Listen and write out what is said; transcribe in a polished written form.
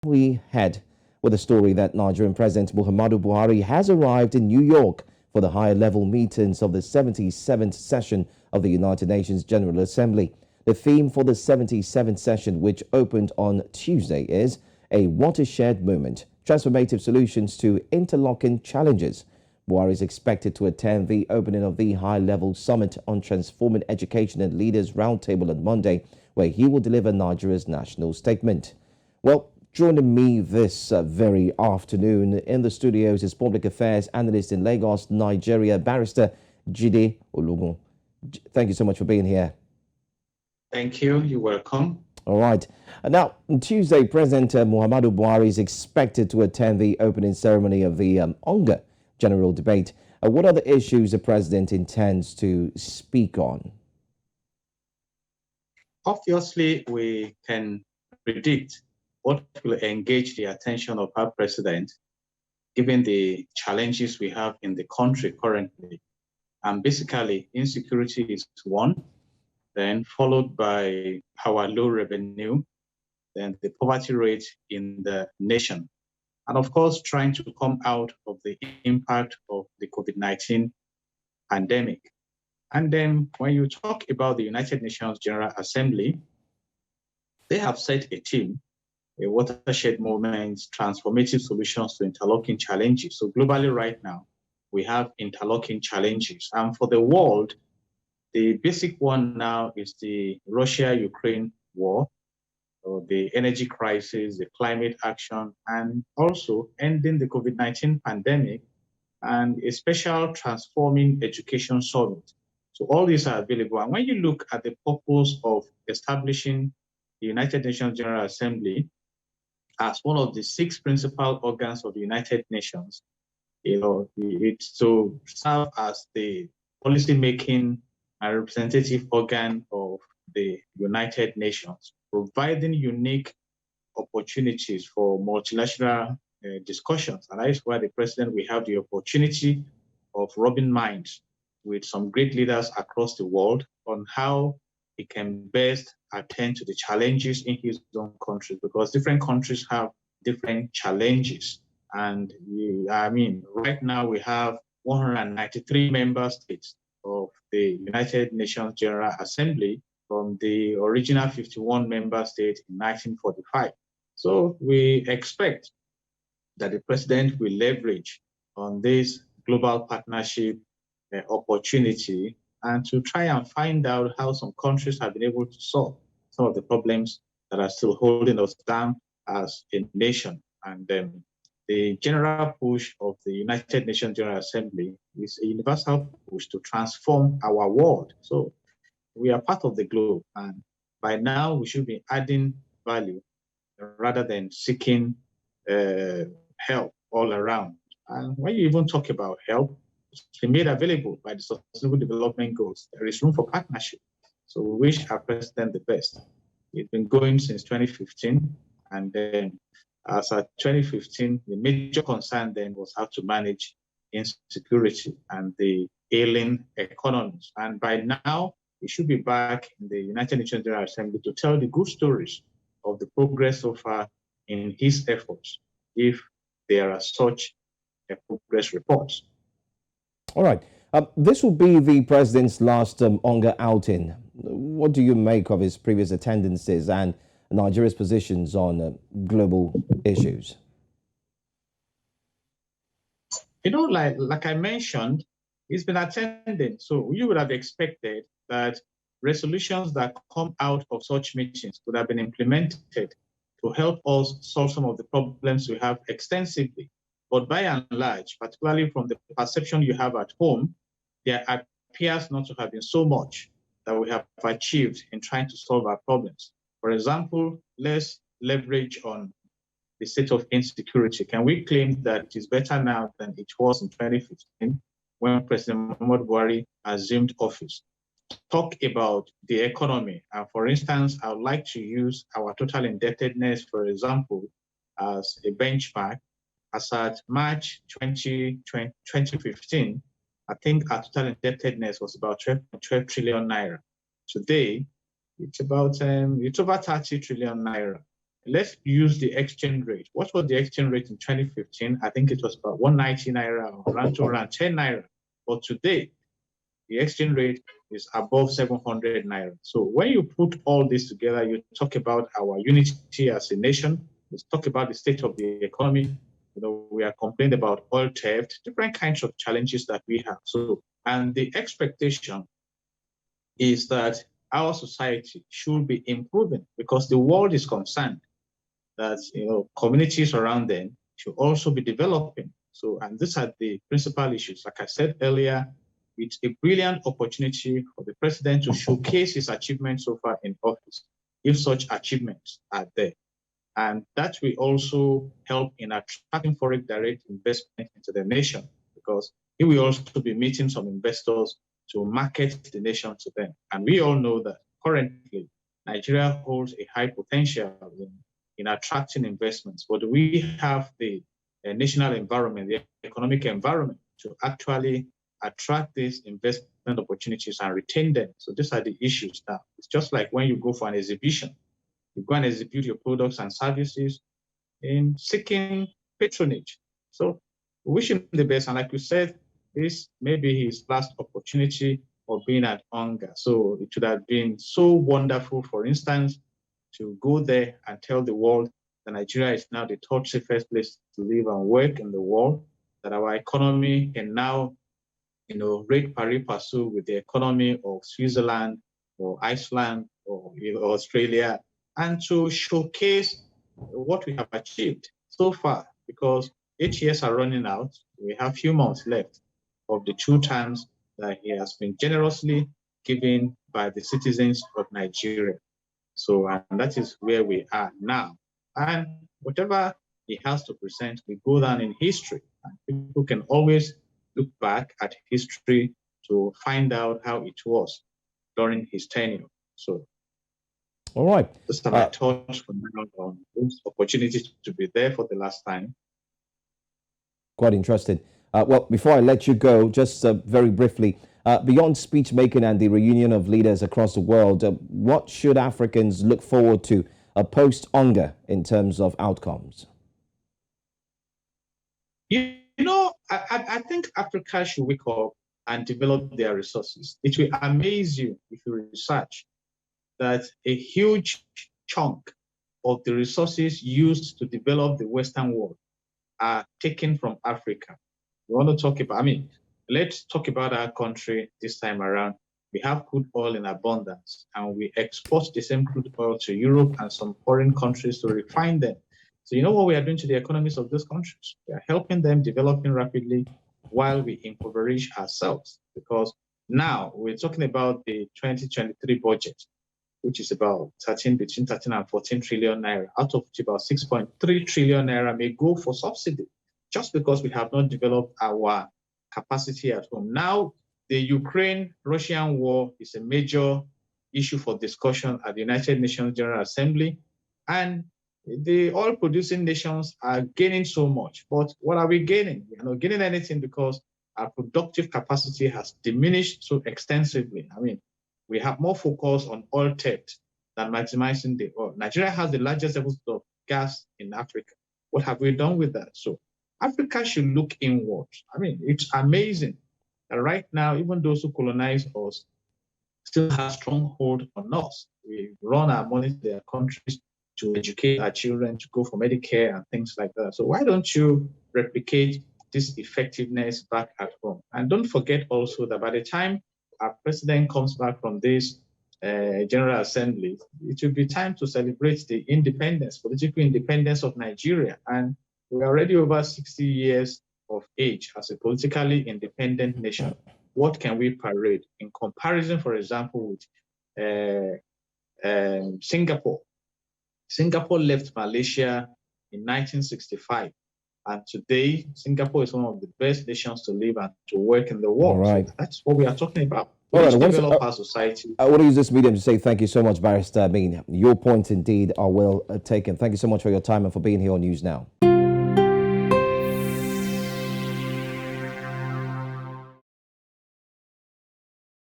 we head with a story that Nigerian President Muhammadu Buhari has arrived in New York for the higher-level meetings of the 77th session of the United Nations General Assembly. The theme for the 77th session, which opened on Tuesday, is a watershed movement, transformative solutions to interlocking challenges. Buhari is expected to attend the opening of the high-level summit on transforming education and leaders roundtable on Monday, where he will deliver Nigeria's national statement. Well, joining me this very afternoon in the studios is public affairs analyst in Lagos, Nigeria, Barrister Jide Ologun. Thank you so much for being here. Thank you. You're welcome. All right. Now, on Tuesday, President Muhammadu Buhari is expected to attend the opening ceremony of the Ologun general debate. What are the issues the president intends to speak on? Obviously, we can predict what will engage the attention of our president, given the challenges we have in the country currently. And basically, insecurity is one, then followed by our low revenue, then the poverty rate in the nation. And of course, trying to come out of the impact of the COVID-19 pandemic. And then when you talk about the United Nations General Assembly, they have set a theme, a watershed movement, transformative solutions to interlocking challenges. So globally right now, we have interlocking challenges. And for the world, the basic one now is the Russia-Ukraine war, or the energy crisis, the climate action, and also ending the COVID-19 pandemic, and a special transforming education summit. So all these are available. And when you look at the purpose of establishing the United Nations General Assembly as one of the 6 principal organs of the United Nations, it's to serve as the policy-making and representative organ of the United Nations, providing unique opportunities for multilateral discussions. And that is why the president will have the opportunity of rubbing minds with some great leaders across the world on how he can best attend to the challenges in his own country, because different countries have different challenges. And right now we have 193 member states of the United Nations General Assembly from the original 51 member states in 1945. So we expect that the president will leverage on this global partnership opportunity and to try and find out how some countries have been able to solve some of the problems that are still holding us down as a nation. And the general push of the United Nations General Assembly is a universal push to transform our world. So we are part of the globe, and by now we should be adding value rather than seeking help all around. And when you even talk about help, it's been made available by the Sustainable Development Goals. There is room for partnership. So we wish our president the best. It's been going since 2015, and then as at 2015, the major concern then was how to manage insecurity and the ailing economies. And by now, he should be back in the United Nations General Assembly to tell the good stories of the progress so far in his efforts, if there are such progress reports. All right. This will be the president's last Ologun outing. What do you make of his previous attendances and Nigeria's positions on global issues? Like I mentioned, he's been attending. So you would have expected that resolutions that come out of such meetings would have been implemented to help us solve some of the problems we have extensively. But by and large, particularly from the perception you have at home, there appears not to have been so much that we have achieved in trying to solve our problems. For example, let's leverage on the state of insecurity. Can we claim that it is better now than it was in 2015 when President Muhammadu Buhari assumed office? Talk about the economy. For instance, I would like to use our total indebtedness, for example, as a benchmark. As at March 2015, I think our total indebtedness was about 12 trillion naira. Today, it's about it's over 30 trillion naira. let's use the exchange rate. What was the exchange rate in 2015? I think it was about 190 naira, or around 10 naira. But today, the exchange rate is above 700 naira. So when you put all this together, you talk about our unity as a nation. Let's talk about the state of the economy. We are complaining about oil theft, different kinds of challenges that we have. So, and the expectation is that our society should be improving because the world is concerned that communities around them should also be developing. So, and these are the principal issues. Like I said earlier, it's a brilliant opportunity for the president to showcase his achievements so far in office, if such achievements are there. And that will also help in attracting foreign direct investment into the nation, because he will also be meeting some investors to market the nation to them. And we all know that currently Nigeria holds a high potential in attracting investments, but we have the national environment, the economic environment to actually attract these investment opportunities and retain them. So these are the issues now. It's just like when you go for an exhibition, you go and exhibit your products and services in seeking patronage. So we wish him the best. And like you said, this may be his last opportunity of being at UNGA. So it would have been so wonderful, for instance, to go there and tell the world that Nigeria is now the third safest place to live and work in the world, that our economy can now, rate pari passu with the economy of Switzerland or Iceland or Australia, and to showcase what we have achieved so far, because 8 years are running out. We have few months left of the 2 terms that he has been generously given by the citizens of Nigeria. So, and that is where we are now. And whatever he has to present will go down in history. And people can always look back at history to find out how it was during his tenure. So, all right. Those are my thoughts for now on those opportunities to be there for the last time. Quite interesting. Well, before I let you go, just very briefly, beyond speech making and the reunion of leaders across the world, what should Africans look forward to post-UNGA in terms of outcomes? I think Africa should wake up and develop their resources. It will amaze you if you research that a huge chunk of the resources used to develop the Western world are taken from Africa. We want to talk about, let's talk about our country this time around. We have crude oil in abundance, and we export the same crude oil to Europe and some foreign countries to refine them. So you know what we are doing to the economies of those countries? We are helping them developing rapidly while we impoverish ourselves, because now we're talking about the 2023 budget, which is about between 13 and 14 trillion naira, out of which about 6.3 trillion naira may go for subsidy, just because we have not developed our capacity at home. Now, the Ukraine-Russian war is a major issue for discussion at the United Nations General Assembly, and the oil-producing nations are gaining so much. But what are we gaining? We are not gaining anything because our productive capacity has diminished so extensively. We have more focus on oil theft than maximizing the oil. Nigeria has the largest levels of gas in Africa. What have we done with that? So Africa should look inward. It's amazing that right now, even those who colonize us still have strong hold on us. We run our money to their countries to educate our children, to go for Medicare and things like that. So why don't you replicate this effectiveness back at home? And don't forget also that by the time our president comes back from this General Assembly, it will be time to celebrate the independence, political independence of Nigeria. And we're already over 60 years of age as a politically independent nation. What can we parade in comparison, for example, with Singapore? Singapore left Malaysia in 1965. And today, Singapore is one of the best nations to live and to work in the world. All right. So that's what we are talking about. We need to develop our society. I want to use this medium to say thank you so much, Barrister. Your points indeed are well taken. Thank you so much for your time and for being here on News Now.